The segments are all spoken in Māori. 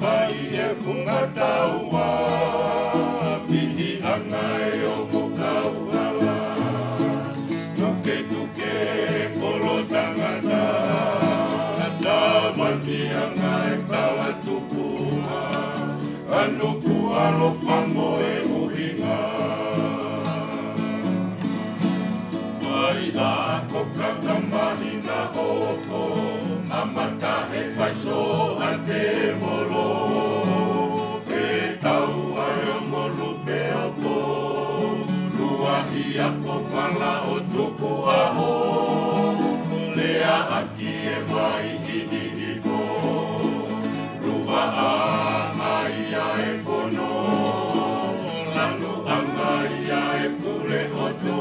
mai e whungataua, whihi angai o mo kauala. Tuke tuke kolo tangata, tawani angai tawa tupunga, anuku alo whango e uhinga. Vai a koka kamahi na opo, amata he whaiso a te moro. E tau ai o molu pe o ko, ruahi a ko whala o tuku aho. Lea aki e mai i hiko, rua a ai a e kono, lanu angai a e pule oto.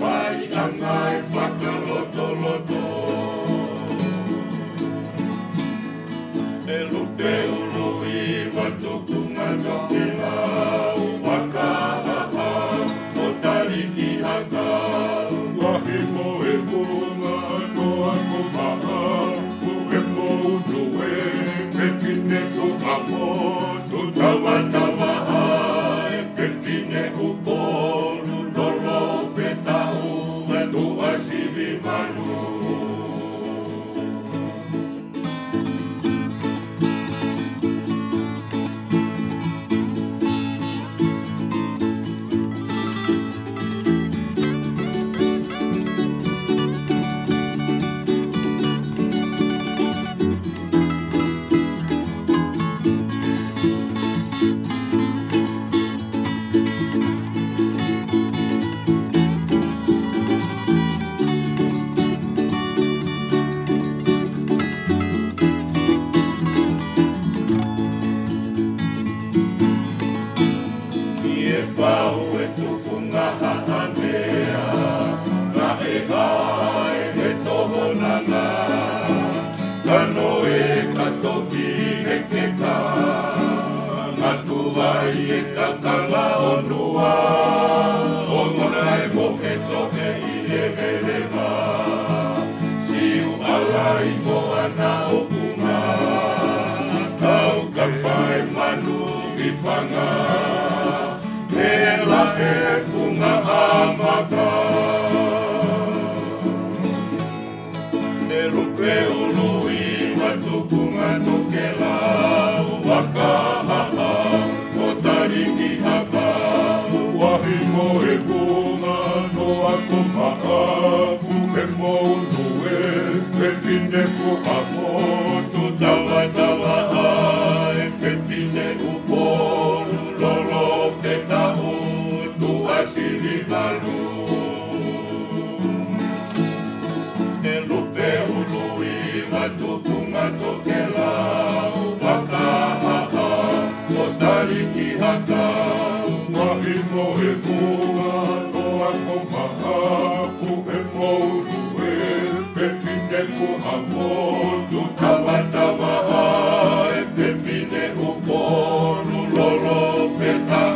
Vai angai whakaloto-loto. E lupe ului watuku matoke lau wakaha o tariki haka. Wahi mo e bunga noa ko maha, ku e mo unue, me pine ku ako, tu tawa-tawa ai, pe pine ku polu, lolo petau, e tu asili manu. Whau e tuku ngaha a mea, na e ai e toho nanga. Kano e katoki e ke ka, ngatu ai e kakala o nua. O ngona e mohe tohe i e velenga, siu alai mo ana o kunga. Tau kapai manu i whanga, Ela e funga amaka. E lupe ului watukunga toke lau wakaha o tariki haka. Wahi mo e bunga no ako maha, ku e mo unue, e fine ku ako, tu tawa-tawa ai, e fine upolu lolo petau, tu asili malu. E lupe ului watukunga toke lau wakaha o tariki haka. Wahi mo e bunga no ako maha, ku e mo unue, pe fine ku ako, tu tawa-tawa ai, pe fine upolu lolo petau.